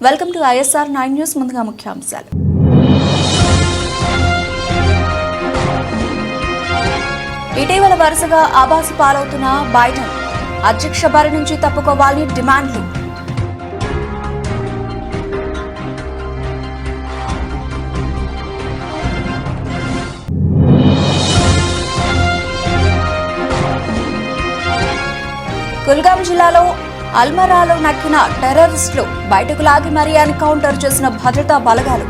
Welcome to ISR 9 news. ముందుగా ముఖ్యాంశాలు. ఇటీవల వరుసగా ఆభాసు పాలవుతున్న బైడెన్ అధ్యక్ష బారి నుంచి తప్పుకోవాలని డిమాండ్లు. కుల్గాం జిల్లాలో అల్మరాలో నక్కిన టెర్రరిస్టులు బయటకు లాగి మరీ ఎన్కౌంటర్ చేసిన భద్రతా బలగాలు.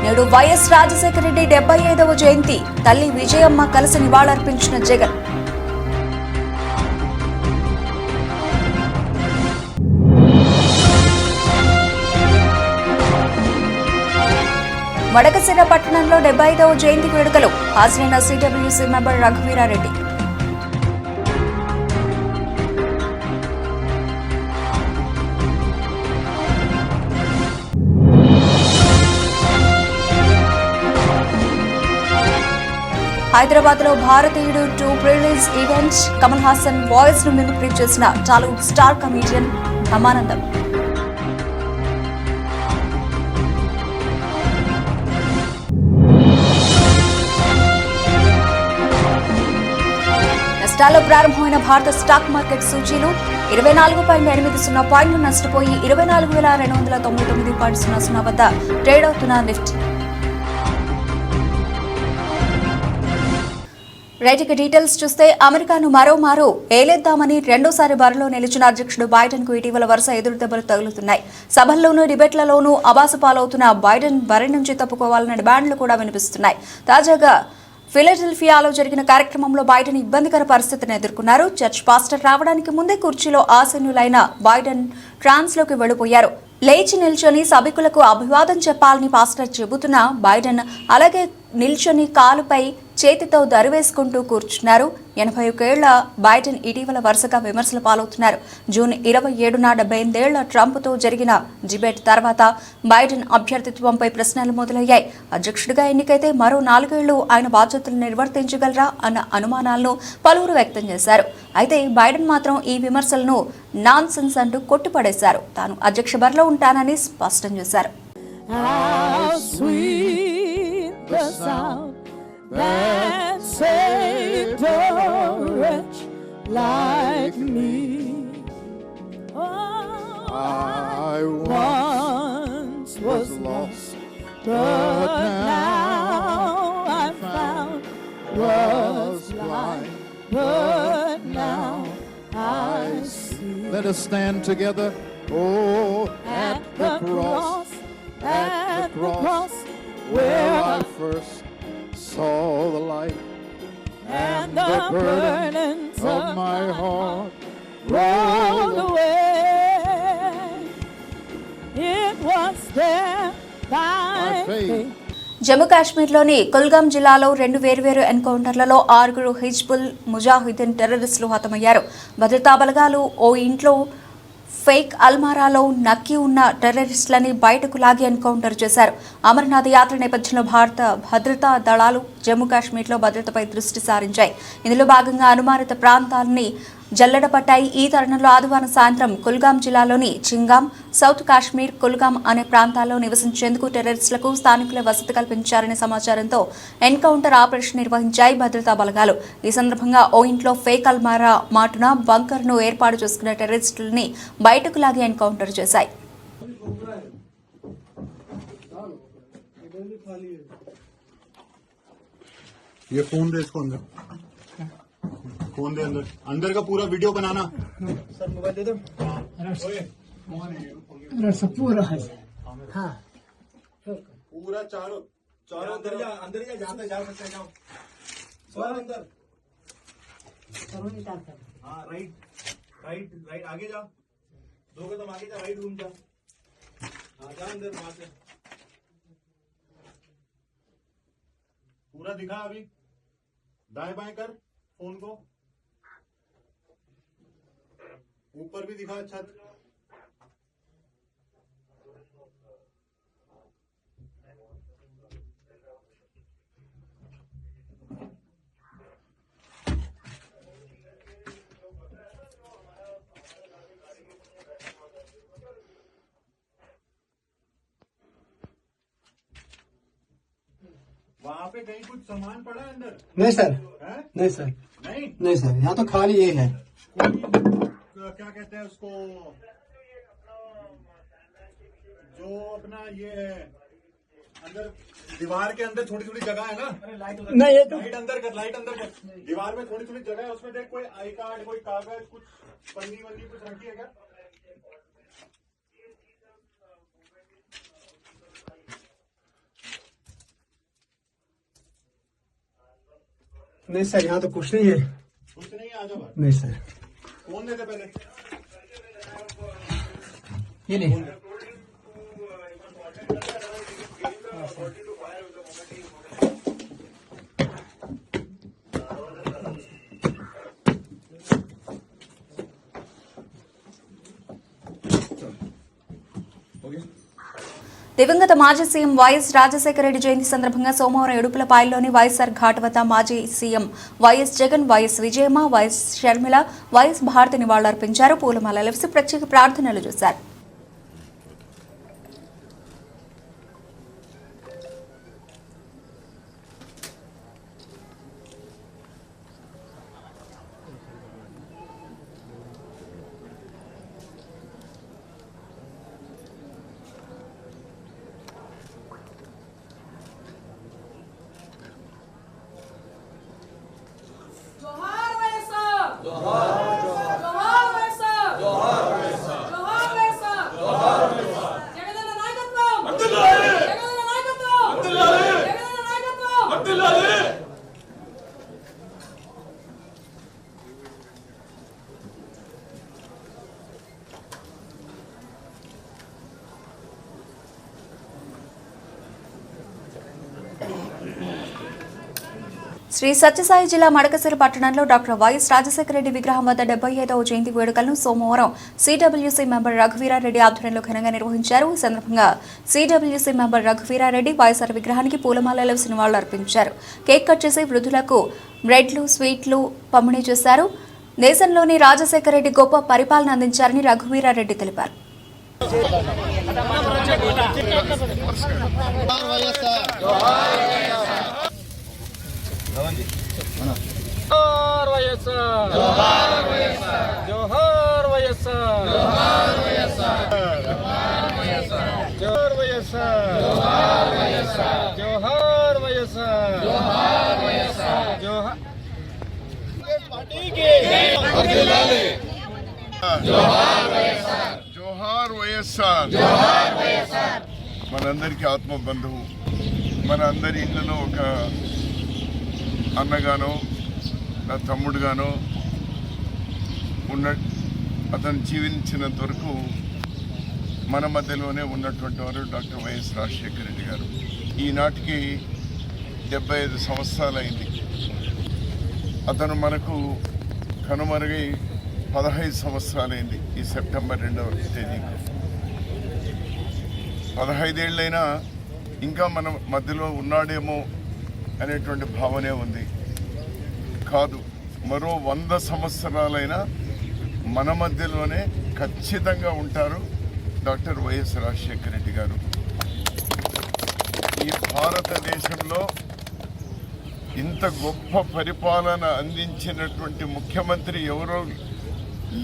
నేడు వైఎస్ రాజశేఖర రెడ్డి 75వ జయంతి. తల్లి విజయమ్మ కలిసి నివాళులర్పించిన జగన్. వడకసిర పట్టణంలో 75వ జయంతి వేడుకలు. హాజరైన CWC మెంబర్ రఘువీరారెడ్డి. హైదరాబాద్ లో భారతీయుడు 2 pre-release event. Kamal Haasan voice ను మిమిక్రీ చేసిన టాలీవుడ్ స్టార్ కమీడియన్ బ్రహ్మానందం. నష్టాల్లో ప్రారంభమైన భారత స్టాక్ మార్కెట్ సూచీలు 24.80 పాయింట్లు నష్టపోయి 24,299.00 వద్ద ట్రేడ్ అవుతున్న నిఫ్టీ. రైట్ డీటెయిల్స్ చూస్తే అమెరికాను మరోమారు ఏలేద్దామని రెండోసారి బరిలో నిలిచిన అధ్యక్షుడు బైడెన్ కు ఇటీవల వరుస ఎదురుదెబ్బలు తగులుతున్నాయి. సభల్లోనూ డిబేట్లలోనూ అబాసు పాలవుతున్న బైడెన్ బరి నుంచి తప్పుకోవాలన్న డిమాండ్లు కూడా వినిపిస్తున్నాయి. తాజాగా ఫిలడెల్ఫియాలో జరిగిన కార్యక్రమంలో బైడెన్ ఇబ్బందికర పరిస్థితిని ఎదుర్కొన్నారు. చర్చ్ పాస్టర్ రావడానికి ముందే కుర్చీలో ఆసీనులైన బైడెన్ ట్రాన్స్ లోకి వెళ్లిపోయారు. లేచి నిల్చొని సభికులకు అభివాదం చెప్పాలని పాస్టర్ చెబుతున్న బైడెన్ అలాగే నిల్చొని కాలుపై చేతితో దరివేసుకుంటూ కూర్చున్నారు. 81 ఏళ్ల బైడెన్ ఇటీవల వరుసగా విమర్శల పాలవుతున్నారు. జూన్ 27న 78 ఏళ్ల ట్రంప్ తో జరిగిన డిబేట్ తర్వాత బైడెన్ అభ్యర్థిత్వంపై ప్రశ్నలు మొదలయ్యాయి. అధ్యక్షుడిగా ఎన్నికైతే మరో 4 ఏళ్లు ఆయన బాధ్యతలు నిర్వర్తించగలరా అన్న అనుమానాలను పలువురు వ్యక్తం చేశారు. అయితే బైడెన్ మాత్రం ఈ విమర్శలను నాన్ సెన్స్ అంటూ కొట్టిపడేశారు. తాను అధ్యక్ష బరిలో ఉంటానని స్పష్టం చేశారు. That saved a wretch like me. Oh, I once was lost, but now I'm found. Was blind, but now I see. Let us stand together. Oh, at the cross, at the cross, where I first saw the light, and the burdens of my heart rolled away. It was there by faith. Jammu కాశ్మీర్లోని కుల్గాం జిల్లాలో 2 వేర్వేరు ఎన్కౌంటర్లలో 6 హిజ్బుల్ ముజాహిదీన్ టెర్రరిస్టులు హతమయ్యారు. భద్రతా బలగాలు ఓ ఇంట్లో fake అల్మారాలో నక్కి ఉన్న టెర్రరిస్టులని బయటకు లాగి ఎన్కౌంటర్ చేశారు. అమర్నాథ్ యాత్ర నేపథ్యంలో భారత భద్రతా దళాలు జమ్మూ కాశ్మీర్లో భద్రతపై దృష్టి సారించాయి. ఇందులో భాగంగా అనుమానిత ప్రాంతాలని జల్లెడపట్టాయి. ఈ తరుణంలో ఆదివారం సాయంత్రం కుల్గాం జిల్లాలోని చింగాం, సౌత్ కాశ్మీర్, కుల్గాం అనే ప్రాంతాల్లో నివసించేందుకు టెర్రరిస్టులకు స్థానికులే వసతి కల్పించారనే సమాచారంతో ఎన్కౌంటర్ ఆపరేషన్ నిర్వహించాయి భద్రతా బలగాలు. ఈ సందర్భంగా ఓ ఇంట్లో ఫేక్ అల్మారా మాటున బంకర్ ను ఏర్పాటు చేసుకున్న టెర్రరిస్టులని బయటకు లాగి ఎన్కౌంటర్ చేశాయి. फोन दे अंदर का पूरा वीडियो बनाना सर मोबाइल दे दो सब पूरा है हाँ पूरा चारों अंदर जा जहाँ तक जा सकते जाओ सर अंदर हाँ राइट राइट राइट आगे जा 2 कदम आगे जा राइट रूम जा हाँ जा अंदर वहां से पूरा दिखा अभी दाएं बाएं कर फोन को ऊपर भी दिखा छत पे कहीं कुछ सामान पड़ा है अंदर? नहीं सर, है? नहीं सर, नहीं? नहीं सर, यहाँ तो खाली ये है। क्या कहते हैं उसको, जो अपना ये है अंदर दीवार के अंदर छोटी छोटी जगह है ना, नहीं ये तो लाइट अंदर कर दीवार में थोड़ी थोड़ी जगह है, उसमें देख कोई आई कार्ड, कोई कागज, कुछ पन्नी वन्नी कुछ रखी है क्या? नहीं सर, यहाँ तो कुछ नहीं है। कुछ नहीं है, आ जाओ। नहीं सर, फोन देते पहले। ये नहीं। దివంగత మాజీ సీఎం వైఎస్ రాజశేఖర రెడ్డి జయంతి సందర్భంగా సోమవారం ఎడుపులపాయల్లోని వైఎస్ఆర్ ఘాట్ వద్ద మాజీ CM YS Jagan, YS Vijayamma, YS Sharmila, YS Bharathi నివాళులర్పించారు. పూలమాలలు వేసి ప్రత్యేక ప్రార్థనలు చేశారు. जोहार वैएसआर जोहार वैएसआर जोहार वैएसआर जगदन्न नायकत्वम जगदन्न नायकत्वम जगदन्न नायकत्वम శ్రీ సత్యసాయి జిల్లా మడకశిర పట్టణంలో డాక్టర్ వైఎస్ రాజశేఖర రెడ్డి విగ్రహం వద్ద 75వ జయంతి వేడుకలను సోమవారం సిడబ్ల్యూసీ మెంబర్ రఘువీరారెడ్డి ఆధ్వర్యంలో ఘనంగా నిర్వహించారు. ఈ సందర్భంగా సిడబ్ల్యూసీ మెంబర్ రఘువీరారెడ్డి వైఎస్ఆర్ విగ్రహానికి పూలమాలలు వేసి నివాళులర్పించారు. కేక్ కట్ చేసి వృద్ధులకు బ్రెడ్లు, స్వీట్లు పంపిణీ చేశారు. దేశంలోని రాజశేఖర రెడ్డి గొప్ప పరిపాలన అందించారని రఘువీరారెడ్డి తెలిపారు. जोहार वैएसआर जोहार वैएसआर जोहार वैएसआर जोहार वैएसआर जोहार वैएसआर जोहार वैएसआर जोहार वैएसआर जोहार वैएसआर जोहार पार्टी के जोहार वैएसआर जोहार वैएसआर जोहार वैएसआर మనందరికీ ఆత్మ బంధువు, మన అందరి ఇళ్ళలో ఒక అన్నగానో నా తమ్ముడుగానో ఉన్న అతను జీవించినంత వరకు మన మధ్యలోనే ఉన్నటువంటి వారు డాక్టర్ వైఎస్ రాజశేఖర రెడ్డి గారు. ఈనాటికి 75 సంవత్సరాలైంది. అతను మనకు కనుమరుగై 15 సంవత్సరాలైంది. ఈ సెప్టెంబర్ 2వ తేదీకి 15 ఏళ్ళైనా ఇంకా మన మధ్యలో ఉన్నాడేమో అనేటువంటి భావనే ఉంది. కాదు, మరో 100 సంవత్సరాలైనా మన మధ్యలోనే ఖచ్చితంగా ఉంటారు డాక్టర్ వైఎస్ రాజశేఖర రెడ్డి గారు. ఈ భారతదేశంలో ఇంత గొప్ప పరిపాలన అందించినటువంటి ముఖ్యమంత్రి ఎవరో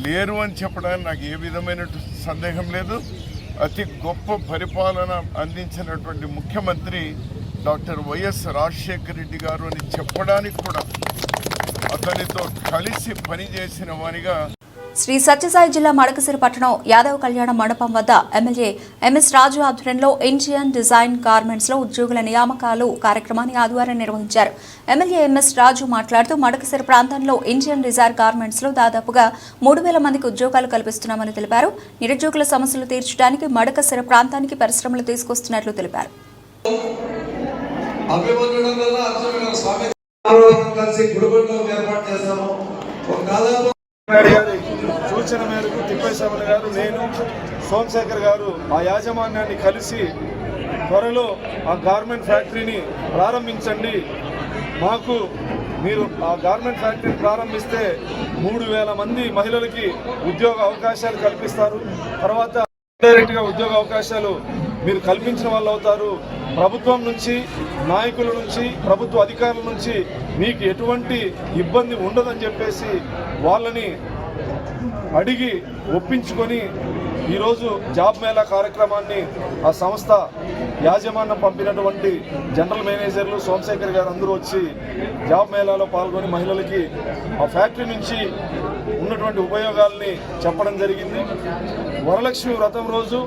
లేరు అని చెప్పడానికి నాకు ఏ విధమైన సందేహం లేదు. అతి గొప్ప పరిపాలన అందించినటువంటి ముఖ్యమంత్రి డాక్టర్ వైఎస్ రాజశేఖర రెడ్డి గారు అని చెప్పడానికి కూడా అతనితో కలిసి పనిచేసిన వారిగా శ్రీ సత్యసాయి జిల్లా మడకశిర పట్టణం యాదవ్ కళ్యాణ మండపం వద్ద ఎమ్మెల్యే ఎంఎస్ రాజు ఆధ్వర్యంలో ఇండియన్ డిజైన్ గార్మెంట్స్ లో ఉద్యోగుల నియామకాలు కార్యక్రమాన్ని ఆదివారం నిర్వహించారు. ఎమ్మెల్యే ఎంఎస్ రాజు మాట్లాడుతూ మడకశిర ప్రాంతంలో ఇండియన్ డిజైన్ గార్మెంట్స్ లో దాదాపుగా 3000 మందికి ఉద్యోగాలు కల్పిస్తున్నామని తెలిపారు. నిరుద్యోగుల సమస్యలు తీర్చడానికి మడకశిర ప్రాంతానికి పరిశ్రమలు తీసుకొస్తున్నట్లు తెలిపారు. సూచన మేరకు తిప్పేశ్వర గారు, నేను, సోమశేఖర్ గారు ఆ యాజమాన్యాన్ని కలిసి త్వరలో ఆ గార్మెంట్ ఫ్యాక్టరీని ప్రారంభించండి, మాకు మీరు ఆ గార్మెంట్ ఫ్యాక్టరీని ప్రారంభిస్తే 3000 మంది మహిళలకి ఉద్యోగ అవకాశాలు కల్పిస్తారు, తర్వాత డైరెక్ట్గా ఉద్యోగ అవకాశాలు మీరు కల్పించిన వాళ్ళు అవుతారు. ప్రభుత్వం నుంచి, నాయకుల నుంచి, ప్రభుత్వ అధికారుల నుంచి మీకు ఎటువంటి ఇబ్బంది ఉండదని చెప్పేసి వాళ్ళని అడిగి ఒప్పించుకొని ఈరోజు జాబ్ మేళా కార్యక్రమాన్ని ఆ సంస్థ యాజమాన్యం పంపినటువంటి జనరల్ మేనేజర్లు సోమశేఖర్ గారు అందరూ వచ్చి జాబ్ మేళాలో పాల్గొని మహిళలకి ఆ ఫ్యాక్టరీ నుంచి ఉన్నటువంటి ఉపయోగాల్ని చెప్పడం జరిగింది. వరలక్ష్మి వ్రతం రోజు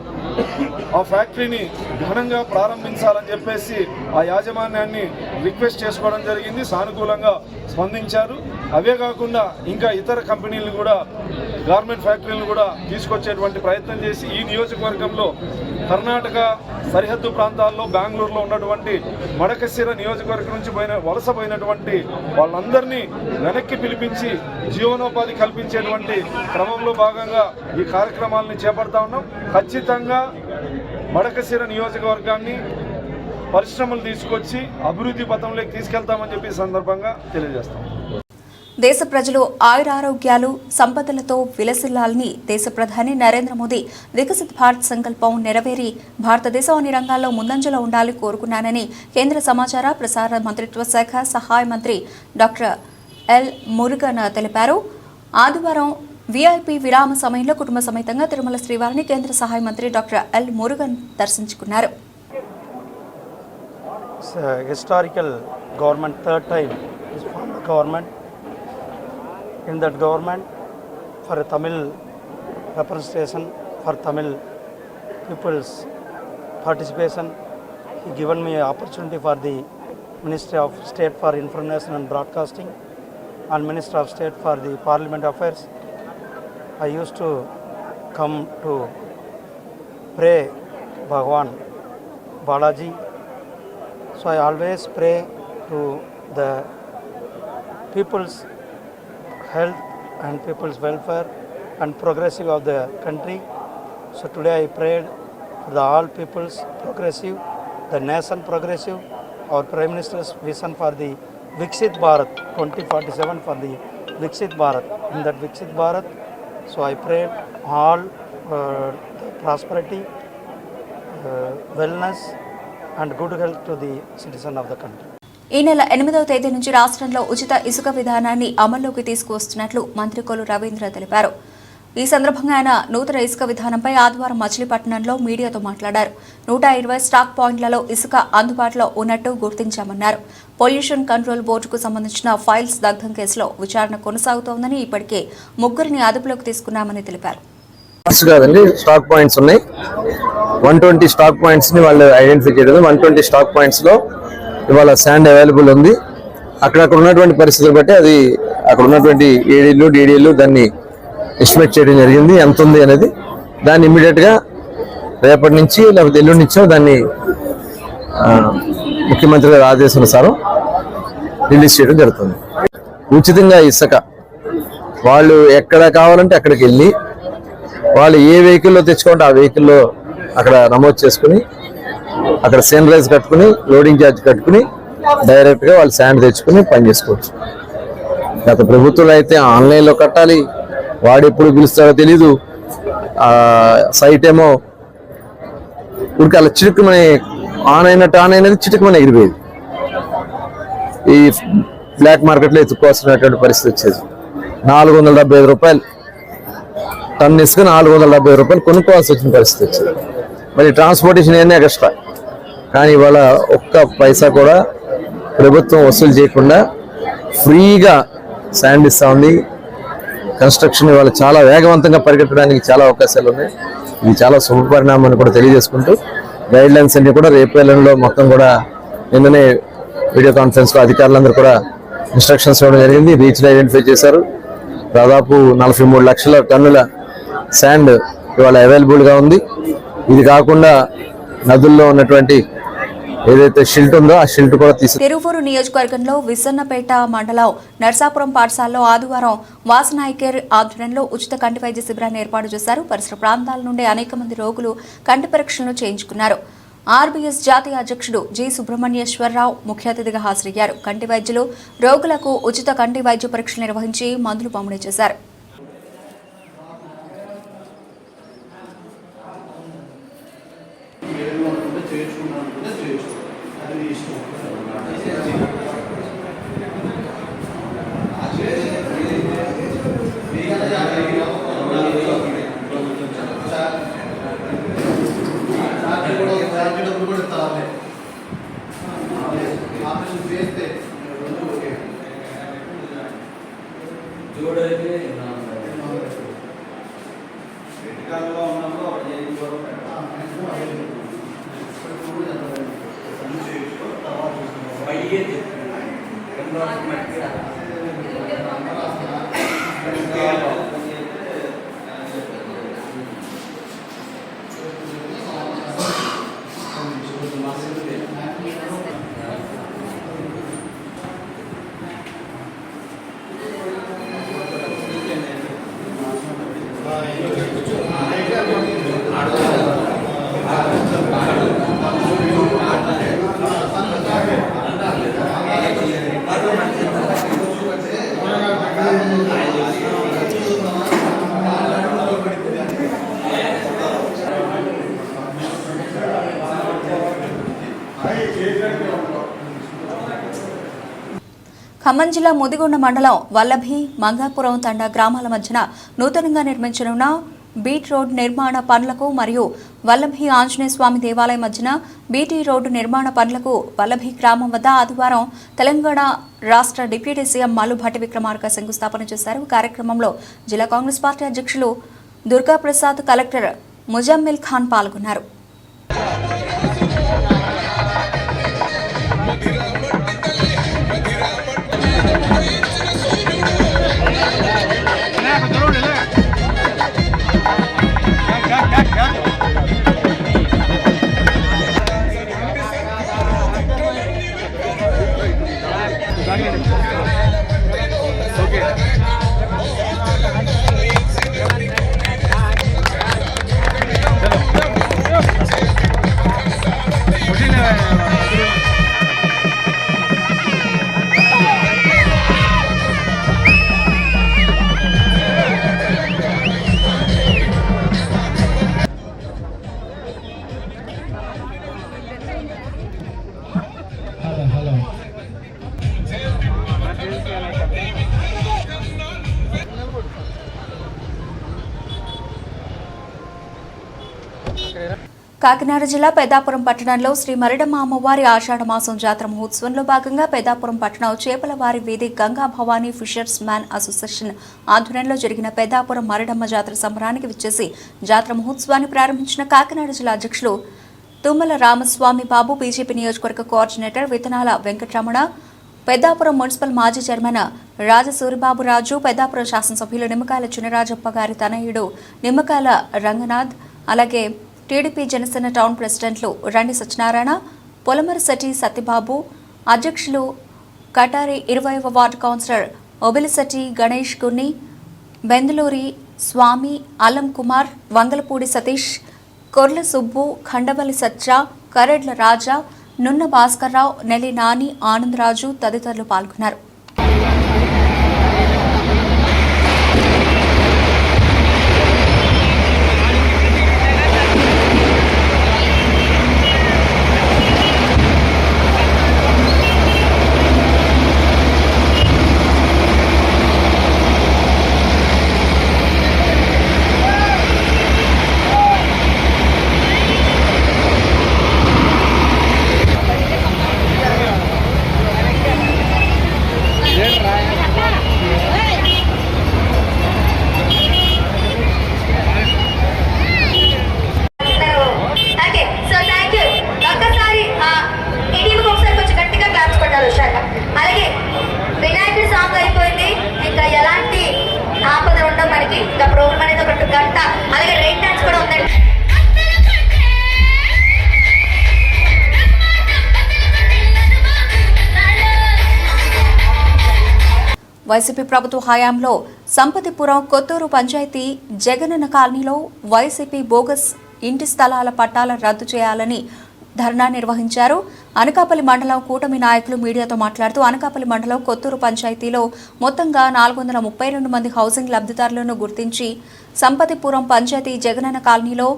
ఆ ఫ్యాక్టరీని ఘనంగా ప్రారంభించాలని చెప్పేసి ఆ యాజమాన్యాన్ని రిక్వెస్ట్ చేసుకోవడం జరిగింది. సానుకూలంగా స్పందించారు. అవే కాకుండా ఇంకా ఇతర కంపెనీలను కూడా, గార్మెంట్ ఫ్యాక్టరీలను కూడా తీసుకొచ్చేటువంటి ప్రయత్నం చేసి ఈ నియోజకవర్గంలో కర్ణాటక సరిహద్దు ప్రాంతాల్లో బెంగళూరులో ఉన్నటువంటి మడకశిర నియోజకవర్గం నుంచి వలసపోయినటువంటి వాళ్ళందరినీ వెనక్కి పిలిపించి జీవనోపాధి కల్పించేటువంటి క్రమంలో భాగంగా ఈ కార్యక్రమాలని చేపడతా ఉన్నాం. ఖచ్చితంగా మడకశిర నియోజకవర్గాన్ని పరిశ్రమలు తీసుకొచ్చి అభివృద్ధి పథంలోకి తీసుకెళ్తామని చెప్పి ఈ సందర్భంగా తెలియజేస్తాం. దేశ ప్రజలు ఆయురారోగ్యాలు సంపదలతో విలసిల్లాలని దేశ ప్రధాని నరేంద్ర మోదీ వికసిత్ భారత్ సంకల్పం నెరవేరి భారతదేశం అన్ని రంగాల్లో ముందంజలో ఉండాలని కోరుకున్నానని కేంద్ర సమాచార ప్రసార మంత్రిత్వ శాఖ సహాయ మంత్రి డాక్టర్ ఎల్ మురుగన్ తెలిపారు. ఆదివారం వీఐపీ విరామ సమయంలో కుటుంబ సమేతంగా తిరుమల శ్రీవారిని కేంద్ర సహాయ మంత్రి డాక్టర్ ఎల్ మురుగన్ దర్శించుకున్నారు. Historical government, third time is formed government. In that government, for a Tamil representation, for Tamil people's participation, he given me an opportunity for the Ministry of State for Information and Broadcasting and Minister of State for the Parliament Affairs. I used to come to pray Bhagwan Balaji. So I always pray to the people's health and people's welfare and progressive of the country. So today I prayed for the all people's progressive, the nation progressive, our Prime Minister's vision for the Viksit Bharat 2047 for the Viksit Bharat. In that Viksit Bharat, so I prayed all prosperity, wellness and good health to the citizen of the country. ఈ నెల 8వ తేదీ నుంచి రాష్ట్రంలో ఉచిత ఇసుక విధానాన్ని అమల్లోకి తీసుకువస్తున్నట్లు మంత్రి కొల్లు రవీంద్ర తెలిపారు. ఈ సందర్భంగా ఆయన నూతన ఇసుక విధానంపై ఆదివారం మచిలీపట్నంలో మీడియాతో మాట్లాడారు. 120 స్టాక్ పాయింట్లలో ఇసుక అందుబాటులో ఉన్నట్టు గుర్తించామన్నారు. పొల్యూషన్ కంట్రోల్ బోర్డుకు సంబంధించిన ఫైల్స్ దగ్ధం కేసులో విచారణ కొనసాగుతోందని, ఇప్పటికే 3 అదుపులోకి తీసుకున్నామని తెలిపారు. కాదండి, స్టాక్ పాయింట్స్ ఉన్నాయి. 120 స్టాక్ పాయింట్స్ ని వాళ్ళు ఐడెంటిఫై చేయడం. 120 స్టాక్ పాయింట్స్ లో ఇవాళ శాండ్ అవైలబుల్ ఉంది. అక్కడక్కడ ఉన్నటువంటి పరిస్థితులు బట్టి అది అక్కడ ఉన్నటువంటి ఏడీలు డీడీలు దాన్ని ఎస్టిమేట్ చేయడం జరిగింది. ఎంత ఉంది అనేది దాన్ని ఇమ్మీడియట్ గా రేపటి నుంచి లేకపోతే ఎల్లుండి నుంచో దాన్ని ముఖ్యమంత్రి గారి ఆదేశానుసారం రిలీజ్ చేయడం జరుగుతుంది. ఉచితంగా ఇసుక వాళ్ళు ఎక్కడ కావాలంటే అక్కడికి వెళ్ళి వాళ్ళు ఏ వెహికల్లో తెచ్చుకుంటే ఆ వెహికల్లో అక్కడ నమోదు చేసుకుని అక్కడ సన్రైజ్ కట్టుకుని లోడింగ్ ఛార్జ్ కట్టుకుని డైరెక్ట్ గా వాళ్ళు శాండ్ తెచ్చుకుని పని చేసుకోవచ్చు. గత ప్రభుత్వంలో అయితే ఆన్లైన్లో కట్టాలి, వాడు ఎప్పుడు పిలుస్తాడో తెలీదు. సైట్ ఏమో ఉడికి అలా చిటుకుమని ఆన్ అయినది చిటుకుమని ఎగిరిపోయేది. ఈ బ్లాక్ మార్కెట్లో ఎత్తుకోవాల్సినటువంటి పరిస్థితి వచ్చేది. 475 రూపాయలు టన్ ఇసుక 470 రూపాయలు కొనుక్కోవాల్సి వచ్చిన పరిస్థితి వచ్చింది. మరి ట్రాన్స్పోర్టేషన్ అన్నీ ఎక్స్ట్రా. కానీ ఇవాళ ఒక్క పైసా కూడా ప్రభుత్వం వసూలు చేయకుండా ఫ్రీగా శాండ్ ఇస్తా ఉంది. కన్స్ట్రక్షన్ ఇవాళ చాలా వేగవంతంగా పరిగెత్తడానికి చాలా అవకాశాలు ఉన్నాయి. ఇది చాలా శుభ పరిణామం అని కూడా తెలియజేసుకుంటూ గైడ్ లైన్స్ అన్ని కూడా రేపు ఎల్లుండిలో మొత్తం కూడా నిన్ననే వీడియో కాన్ఫరెన్స్ లో అధికారులందరూ కూడా ఇన్స్ట్రక్షన్స్ ఇవ్వడం జరిగింది. రీచ్ ఐడెంటిఫై చేశారు. దాదాపు 43 లక్షల టన్నుల శాండ్ ఇవాళ అవైలబుల్ గా ఉంది. ఇది కాకుండా నదుల్లో ఉన్నటువంటి ఏదైతే షిల్ట్ ఉందో ఆ షిల్ట్ కూడా తిరువూరు నియోజకవర్గంలో విసన్నపేట మండలం నర్సాపురం పాఠశాలలో ఆదివారం వాసనాయకేర్ ఆధ్వర్యంలో ఉచిత కంటి వైద్య శిబిరాన్ని ఏర్పాటు చేశారు. పరిసర ప్రాంతాల నుండి అనేక మంది రోగులు కంటి పరీక్షలను చేయించుకున్నారు. ఆర్బీఎస్ జాతీయ అధ్యక్షుడు జి సుబ్రహ్మణ్యేశ్వరరావు ముఖ్య అతిథిగా హాజరయ్యారు. కంటి వైద్యులు రోగులకు ఉచిత కంటి వైద్య పరీక్షలు నిర్వహించి మందులు పంపిణీ చేశారు. ఖమ్మం జిల్లా ముదిగొండ మండలం వల్లభి మంగాపురం తండా గ్రామాల మధ్యన నూతనంగా నిర్మించనున్న బీట్ రోడ్ నిర్మాణ పనులకు మరియు వల్లభి ఆంజనేయ స్వామి దేవాలయం మధ్యన బీటీ రోడ్డు నిర్మాణ పనులకు వల్లభి గ్రామం వద్ద ఆదివారం తెలంగాణ రాష్ట్ర డిప్యూటీ సీఎం మల్లు భట్టి విక్రమార్క శంకుస్థాపన చేశారు. కార్యక్రమంలో జిల్లా కాంగ్రెస్ పార్టీ అధ్యక్షులు దుర్గాప్రసాద్, కలెక్టర్ ముజమ్మిల్ ఖాన్ పాల్గొన్నారు. కాకినాడ జిల్లా పెద్దాపురం పట్టణంలో శ్రీ మరిడమ్మ అమ్మవారి ఆషాఢ మాసం జాతర మహోత్సవంలో భాగంగా పెద్దాపురం పట్టణం చేపలవారి వీధి Ganga Bhavani fishers man association ఆధ్వర్యంలో జరిగిన పెద్దాపురం మరిడమ్మ జాతర సంబరానికి విచ్చేసి జాతర మహోత్సవాన్ని ప్రారంభించిన కాకినాడ జిల్లా అధ్యక్షులు తుమ్మల రామస్వామి బాబు, బీజేపీ నియోజకవర్గ కోఆర్డినేటర్ విత్తనాల వెంకటరమణ, పెద్దాపురం మున్సిపల్ మాజీ చైర్మన్ రాజసూరిబాబు రాజు, పెద్దాపురం శాసనసభ్యులు నిమ్మకాయల చినరాజప్ప గారి తనయుడు నిమ్మకాయల రంగనాథ్, అలాగే టీడీపీ జనసేన టౌన్ ప్రెసిడెంట్లు రండి సత్యనారాయణ, పొలమరశెట్టి సత్యబాబు, అధ్యక్షులు కటారి 20వ వార్డు కౌన్సిలర్ ఒబిలిశెట్టి గణేష్ గున్ని, బెందులూరి స్వామి, అల్లం కుమార్, వంగలపూడి సతీష్, కొర్ల సుబ్బు, ఖండవల్లి సత్య, కరెడ్ల రాజా, నున్న భాస్కర్రావు, నెల్లి నాని, ఆనందరాజు తదితరులు పాల్గొన్నారు. వైసీపీ ప్రభుత్వ హయాంలో సంపతిపురం కొత్తూరు పంచాయతీ జగనన్న కాలనీలో వైసీపీ బోగస్ ఇంటి స్థలాల పట్టాల రద్దు చేయాలని ధర్నా నిర్వహించారు. అనకాపల్లి మండలం కూటమి నాయకులు మీడియాతో మాట్లాడుతూ అనకాపల్లి మండలం కొత్తూరు పంచాయతీలో మొత్తంగా 432 మంది హౌసింగ్ లబ్ధిదారులను గుర్తించి సంపతిపురం పంచాయతీ జగనన్న కాలనీలో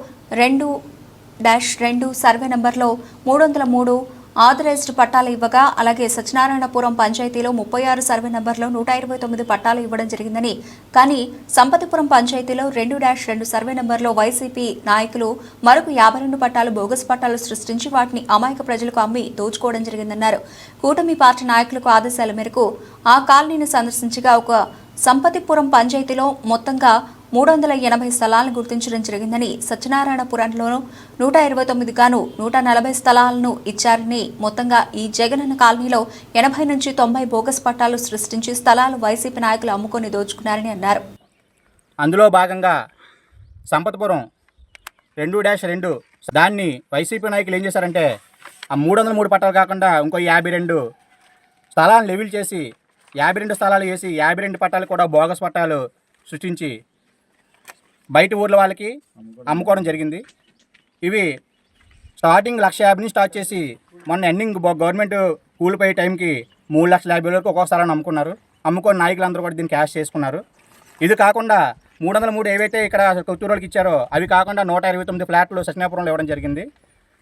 2-2 సర్వే నంబర్లో 303 ఆథరైజ్డ్ పట్టాలు ఇవ్వగా, అలాగే సత్యనారాయణపురం పంచాయతీలో 36 సర్వే నంబర్లో 129 పట్టాలు ఇవ్వడం జరిగిందని, కానీ సంపతిపురం పంచాయతీలో 2-2 సర్వే నంబర్లో వైసీపీ నాయకులు మరొక 52 పట్టాలు బోగస్ పట్టాలు సృష్టించి వాటిని అమాయక ప్రజలకు అమ్మి దోచుకోవడం జరిగిందన్నారు. కూటమి పార్టీ నాయకులకు ఆదేశాల మేరకు ఆ కాలనీని సందర్శించగా ఒక సంపతిపురం పంచాయతీలో మొత్తంగా 380 స్థలాలను గుర్తించడం జరిగిందని, సత్యనారాయణపురంలోనూ 129 గాను 140 స్థలాలను ఇచ్చారని, మొత్తంగా ఈ జగనన్న కాలనీలో 80 నుంచి 90 బోగస్ పట్టాలు సృష్టించి స్థలాలు వైసీపీ నాయకులు అమ్ముకొని దోచుకున్నారని అన్నారు. అందులో భాగంగా సంపతపురం 2-2 దాన్ని వైసీపీ నాయకులు ఏం చేశారంటే ఆ 303 పట్టాలు కాకుండా ఇంకో 52 స్థలాలను లెవెల్ చేసి 52 స్థలాలు వేసి 52 పట్టాలు కూడా బోగస్ పట్టాలు సృష్టించి బయట ఊర్ల వాళ్ళకి అమ్ముకోవడం జరిగింది. ఇవి స్టార్టింగ్ 1,50,000 స్టార్ట్ చేసి మొన్న ఎండింగ్ గవర్నమెంట్ కూలిపోయే టైంకి 3,50,000 వరకు ఒక్కొక్క స్థలాన్ని అమ్ముకొని నాయకులందరూ కూడా దీన్ని క్యాష్ చేసుకున్నారు. ఇది కాకుండా 303 ఏవైతే ఇక్కడ కొత్తూరు వాళ్ళకి ఇచ్చారో అవి కాకుండా 129 ఫ్లాట్లు సత్యనాపురంలో ఇవ్వడం జరిగింది.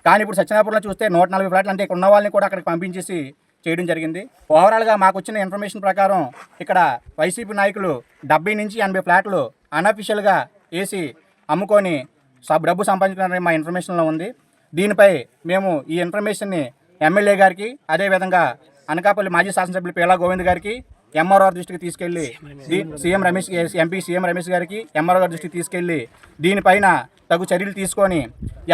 కానీ ఇప్పుడు సత్యనాపురంలో చూస్తే 140 ఫ్లాట్లు అంటే ఇక్కడ ఉన్న వాళ్ళని కూడా అక్కడికి పంపించేసి చేయడం జరిగింది. ఓవరాల్గా మాకు వచ్చిన ఇన్ఫర్మేషన్ ప్రకారం ఇక్కడ వైసీపీ నాయకులు 70 నుంచి 80 ఫ్లాట్లు అన్అఫీషియల్గా వేసి అమ్ముకొని డబ్బు సంపాదించుకున్నారని మా ఇన్ఫర్మేషన్లో ఉంది. దీనిపై మేము ఈ ఇన్ఫర్మేషన్ని ఎమ్మెల్యే గారికి, అదేవిధంగా అనకాపల్లి మాజీ శాసనసభ్యులు పేలా గోవింద్ గారికి, ఎంఆర్ఆర్ దృష్టికి తీసుకెళ్లి ఎంపీ సీఎం రమేష్ గారికి ఎంఆర్ఆర్ దృష్టికి తీసుకెళ్లి దీనిపైన తగు చర్యలు తీసుకొని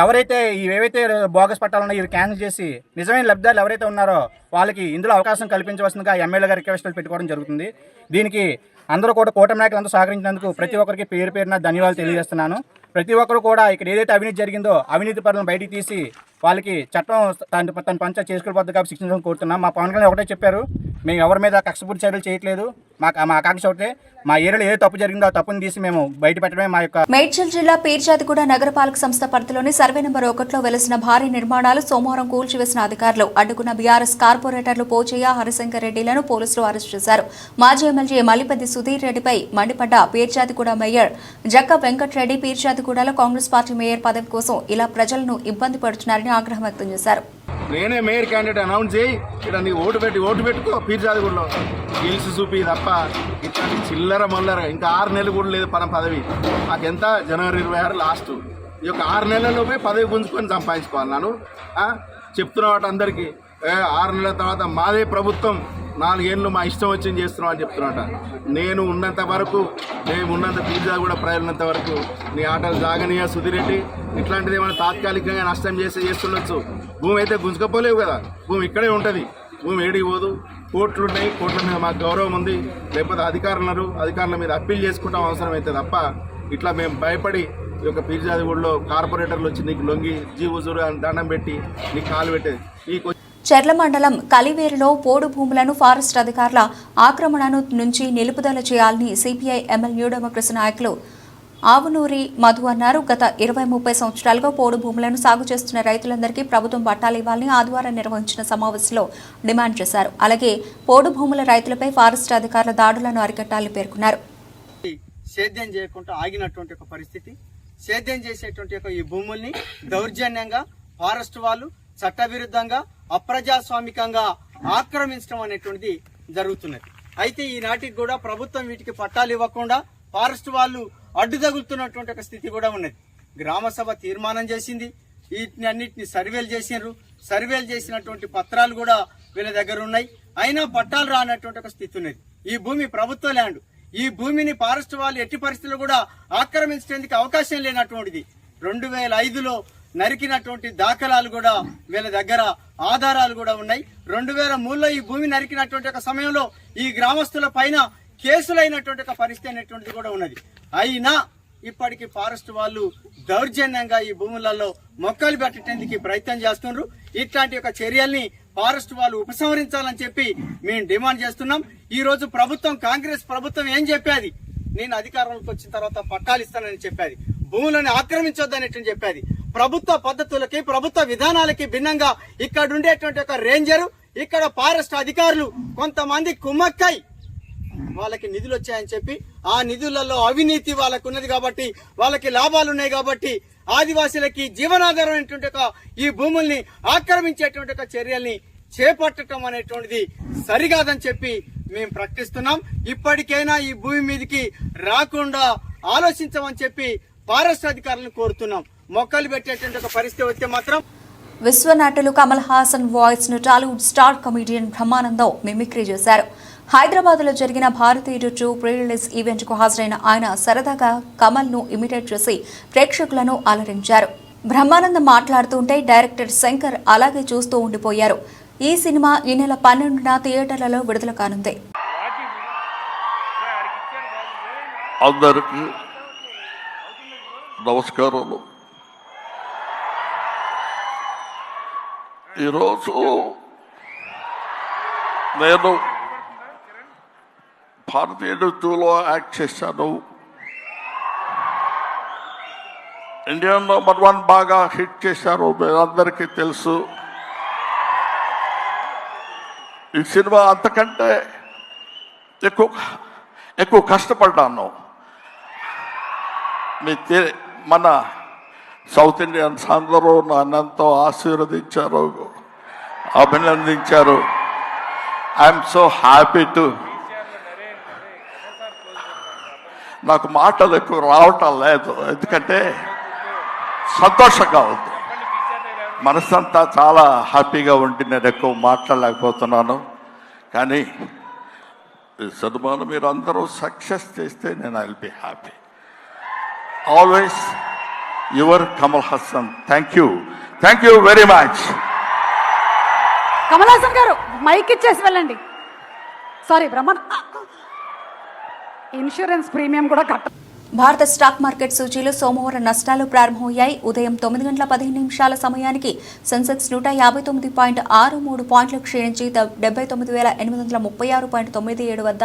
ఎవరైతే ఏవైతే బోగస్ పట్టాలన్నా ఇవి క్యాన్సిల్ చేసి నిజమైన లబ్ధిదారులు ఎవరైతే ఉన్నారో వాళ్ళకి ఇందులో అవకాశం కల్పించవలసిందిగా ఎమ్మెల్యే గారి రిక్వెస్టులు పెట్టుకోవడం జరుగుతుంది. దీనికి అందరూ కూడా కూటమి నాయకులు అందరూ సహకరించినందుకు ప్రతి ఒక్కరికి పేరున ధన్యవాదాలు తెలియజేస్తున్నాను. ప్రతి ఒక్కరు కూడా ఇక్కడ ఏదైతే అవినీతి జరిగిందో అవినీతి పరులను బయటికి తీసి వాళ్ళకి చట్టం తన పంచ చేసుకుని కాబట్టి శిక్షించడం కోరుతున్నాం. మా పవన్ కళ్యాణ్ ఒకటే చెప్పారు, మేము ఎవరి మీద కక్షపూర్తి చర్యలు చేయట్లేదు, మా ఆకాంక్ష ఒకటే మా ఏరియాలో ఏ తప్పు జరిగిందో ఆ తప్పుని తీసి మేము బయట పెట్టడమే మా యొక్క. మేడ్చల్ జిల్లా పీర్జాదిగూడ నగరపాలక సంస్థ పరిధిలోని సర్వే నెంబర్ 1లో వెలిసిన భారీ నిర్మాణాలు సోమవారం కూల్చివేసిన అధికారులు అడ్డుకున్న బీఆర్ఎస్ కార్పొరేటర్లు పోచయ్య, హరిశంకర్ రెడ్డిలను పోలీసులు అరెస్టు చేశారు. మాజీ ఎమ్మెల్యే మల్లిపల్లి సుధీర్ రెడ్డిపై మండిపడ్డ పీర్జాదిగూడ మేయర్ జక్క వెంకట్రెడ్డి పీర్జాదిగూడలో కాంగ్రెస్ పార్టీ మేయర్ పదవి కోసం ఇలా ప్రజలను ఇబ్బంది పడుతున్నారని ఆగ్రహం వ్యక్తం చేశారు. నేనే మేయర్ క్యాండిడేట్ అనౌన్స్ చేయి, ఇక్కడ నీ ఓటు పెట్టుకో పీర్జాదిగూడలో గెలిచి చూపి తప్ప ఇట్లాంటి చిల్లర మల్లర ఇంకా 6 నెలలు కూడా లేదు పదవి. మాకెంత జనవరి 26 లాస్ట్. ఈ యొక్క 6 నెలల్లోపే పదవి గుంజుకొని సంపాదించుకోవాలి. నేను చెప్తున్నా వాటి అందరికీ 6 నెలల తర్వాత మాదే ప్రభుత్వం, 4 ఏళ్ళు మా ఇష్టం వచ్చింది చేస్తున్నాం అని చెప్తున్నట. నేను ఉన్నంత వరకు, మేము ఉన్నంత పీర్జాదిగూడ ప్రజలున్నంత వరకు నీ ఆటలు జాగనీయ సుధిరెడ్డి ఇట్లాంటిది ఏమైనా తాత్కాలికంగా నష్టం చేస్తుండొచ్చు. భూమి అయితే గుంజుకపోలేవు కదా, భూమి ఇక్కడే ఉంటుంది, భూమి ఏడికి పోదు. కోర్టులు ఉన్నాయి, కోర్టుల మీద మాకు గౌరవం ఉంది, లేకపోతే అధికారుల మీద అప్పీల్ చేసుకుంటాం అవసరమైతే తప్ప ఇట్లా మేము భయపడి ఈ యొక్క పీర్జాదిగూడలో కార్పొరేటర్లు వచ్చి నీకు లొంగి జీవుజురు అని దండం పెట్టి నీకు కాలు పెట్టేది. చెర్ల మండలం కలివేరులో పోడు భూములను ఫారెస్ట్ అధికారుల ఆక్రమణను నుంచి నిలుపుదల చేయాలని సిపిఐ ఎంఎల్ న్యూ డెమోక్రసీ నాయకులు ఆవునూరి మధు అన్నారు. గత 20-30 సంవత్సరాలుగా పోడు భూములను సాగు చేస్తున్న రైతులందరికీ ప్రభుత్వం పట్టాలు ఇవ్వాలని ఆదివారం నిర్వహించిన సమావేశంలో డిమాండ్ చేశారు. అలాగే పోడు భూముల రైతులపై ఫారెస్ట్ అధికారుల దాడులను అరికట్టాలని పేర్కొన్నారు. సేద్యం చేయకుండా ఆగినటువంటి ఒక పరిస్థితి, సేద్యం చేసేటువంటి ఈ భూముల్ని దౌర్జన్యంగా ఫారెస్ట్ వాళ్ళు చట్టవిరుద్ధంగా అప్రజాస్వామికంగా ఆక్రమించడం అనేటువంటిది జరుగుతున్నది. అయితే ఈనాటికి కూడా ప్రభుత్వం వీటికి పట్టాలు ఇవ్వకుండా ఫారెస్ట్ వాళ్ళు అడ్డు తగులుతున్నటువంటి ఒక స్థితి కూడా ఉన్నది. గ్రామసభ తీర్మానం చేసింది, వీటిని సర్వేలు చేసినారు, సర్వేలు చేసినటువంటి పత్రాలు కూడా వీళ్ళ దగ్గర ఉన్నాయి, అయినా పట్టాలు రానటువంటి ఒక స్థితి ఉన్నది. ఈ భూమి ప్రభుత్వ ల్యాండ్, ఈ భూమిని ఫారెస్ట్ వాళ్ళు ఎట్టి పరిస్థితుల్లో కూడా ఆక్రమించడానికి అవకాశం లేనటువంటిది. 2005లో నరికినటువంటి దాఖలాలు కూడా వీళ్ళ దగ్గర ఆధారాలు కూడా ఉన్నాయి. 2003లో ఈ భూమి నరికినటువంటి ఒక సమయంలో ఈ గ్రామస్తుల పైన కేసులైనటువంటి ఒక పరిస్థితి అనేటువంటిది కూడా ఉన్నది. అయినా ఇప్పటికీ ఫారెస్ట్ వాళ్ళు దౌర్జన్యంగా ఈ భూములలో మొక్కలు పెట్టడానికి ప్రయత్నం చేస్తున్నారు. ఇట్లాంటి ఒక చర్యల్ని ఫారెస్ట్ వాళ్ళు ఉపసంహరించాలని చెప్పి మేము డిమాండ్ చేస్తున్నాం. ఈ రోజు ప్రభుత్వం, కాంగ్రెస్ ప్రభుత్వం ఏం చెప్పేది, నేను అధికారంలోకి వచ్చిన తర్వాత పట్టాలు ఇస్తానని చెప్పేది, భూములను ఆక్రమించొద్దనేటువంటి చెప్పేది. ప్రభుత్వ పద్ధతులకి, ప్రభుత్వ విధానాలకి భిన్నంగా ఇక్కడ ఉండేటువంటి ఒక రేంజరు, ఇక్కడ ఫారెస్ట్ అధికారులు కొంతమంది కుమ్మక్కై వాళ్ళకి నిధులు వచ్చాయని చెప్పి ఆ నిధులలో అవినీతి వాళ్ళకు ఉన్నది కాబట్టి, వాళ్ళకి లాభాలు ఉన్నాయి కాబట్టి ఆదివాసీలకి జీవనాధారమైనటువంటి ఈ భూముల్ని ఆక్రమించేటువంటి ఒక చర్యల్ని చేపట్టడం అనేటువంటిది సరికాదని చెప్పి మేము ప్రకటిస్తున్నాం. ఇప్పటికైనా ఈ భూమి మీదకి రాకుండా ఆలోచించమని చెప్పి ఫారెస్ట్ అధికారులను కోరుతున్నాం. మొక్కలు పెట్టేటువంటి ఒక పరిస్థితి వస్తే మాత్రం. విశ్వనటులు కమల్ హాసన్ వాయిస్ ను Tollywood star comedian Brahmanandam mimicry చేశారు. హైదరాబాద్లో జరిగిన భారతీయుడు 2 ప్రీ రిలీజ్ ఈవెంట్కు హాజరైన ఆయన సరదాగా కమల్ను ఇమిటేట్ చేసి ప్రేక్షకులను అలరించారు. బ్రహ్మానందం మాట్లాడుతుంటే డైరెక్టర్ శంకర్ అలాగే చూస్తూ ఉండిపోయారు. ఈ సినిమా ఈ నెల 12న థియేటర్లలో విడుదల కానుంది. అందరికీ నమస్కారాలు. ఈరోజు నేను భారతీయుడు 2లో యాక్ట్ చేశాను. ఇండియన్ నెంబర్ 1 బాగా హిట్ చేశారు, మీరందరికీ తెలుసు. ఈ సినిమా అంతకంటే ఎక్కువ కష్టపడ్డాను. మన సౌత్ ఇండియన్స్ అందరూ నన్నంతో ఆశీర్వదించారు, అభినందించారు. I'm so happy to. నాకు మాటలు ఎక్కువ రావటం లేదు, ఎందుకంటే సంతోషంగా ఉంది. మనసంతా చాలా హ్యాపీగా ఉండి నేను ఎక్కువ మాట్లాడలేకపోతున్నాను. కానీ ఈ సినిమాను మీరు అందరూ సక్సెస్ చేస్తే నేను I will be happy. Always your Kamal Haasan. Thank you very much. Kamal Haasan గారు మైక్ ఇచ్చేసి వెళ్ళండి. సారీ బ్రహ్మన్, ఇన్సూరెన్స్ ప్రీమియం కూడా కట్ట. భారత స్టాక్ మార్కెట్ సూచీలు సోమవారం నష్టాలు ప్రారంభమయ్యాయి. ఉదయం 9:15 సమయానికి సెన్సెక్స్ 159.63 పాయింట్లు క్షీణించి 79,836.97 వద్ద,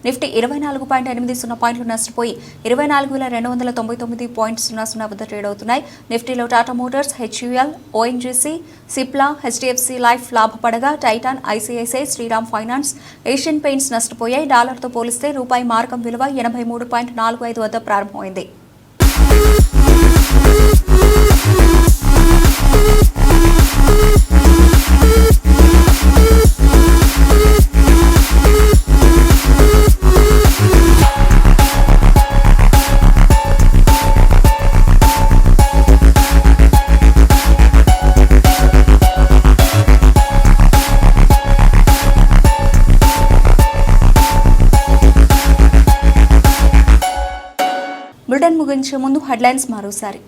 నిఫ్టీ 24.80 పాయింట్లు నష్టపోయి 24,299.00 వద్ద ట్రేడ్ అవుతున్నాయి. నిఫ్టీలో Tata Motors, HUL, ONGC, Cipla, HDFC life లాభపడగా Titan, ICICI, Shriram finance, Asian Paints నష్టపోయాయి. డాలర్తో పోలిస్తే రూపాయి మార్కం విలువ 83.45 వద్ద ప్రారంభమైంది. బులెటిన్ ముగించే ముందు హెడ్లైన్స్ మరోసారి.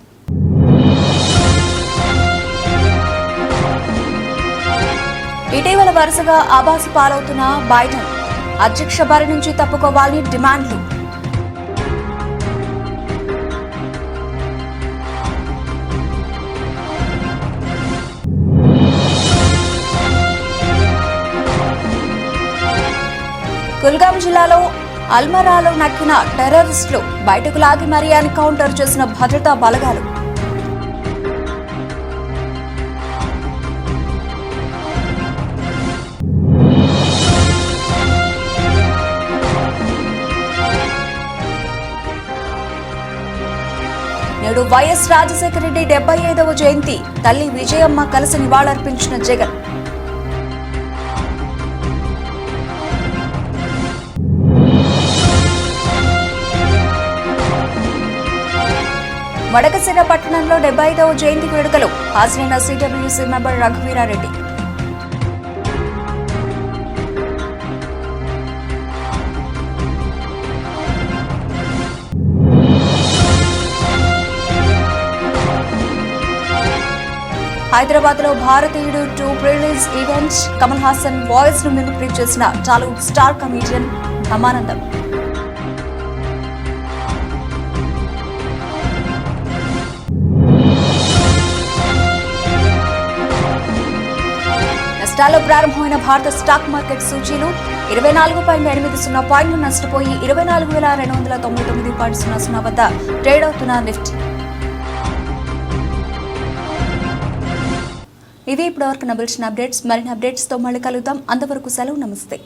ఇటీవల వరుసగా ఆభాసు పాలవుతున్న బైడెన్, అధ్యక్ష బారి నుంచి తప్పుకోవాలని డిమాండ్లు. కుల్గాం జిల్లాలో అల్మరాలో నక్కిన టెర్రరిస్టులు, బయటకు లాగి మరీ ఎన్కౌంటర్ చేసిన భద్రతా బలగాలు. నేడు వైఎస్ రాజశేఖర రెడ్డి 75వ జయంతి, తల్లి విజయమ్మ కలిసి నివాళులర్పించిన జగన్. వడకసిర పట్టణంలో 75వ జయంతి వేడుకలు, హాజరైన సిడబ్ల్యూసీ మెంబర్ రఘువీరారెడ్డి. హైదరాబాద్ లో భారతీయుడు 2 pre release event, Kamal Haasan voice ను మిమిక్రీ చేసిన టాలీవుడ్ స్టార్ కమీడియన్ బ్రహ్మానందం. నష్టాల్లో ప్రారంభమైన భారత స్టాక్ మార్కెట్ సూచీలు 24.80 పాయింట్లు నష్టపోయి 24,299.00 వద్ద ట్రేడ్ అవుతున్న నిఫ్టీ. ఇవి ఇప్పటివరకు నబిల్చిన అప్డేట్స్. మరిన్ని అప్డేట్స్ తో మళ్ళీ కలుద్దాం. అంతవరకు సెలవు, నమస్తే.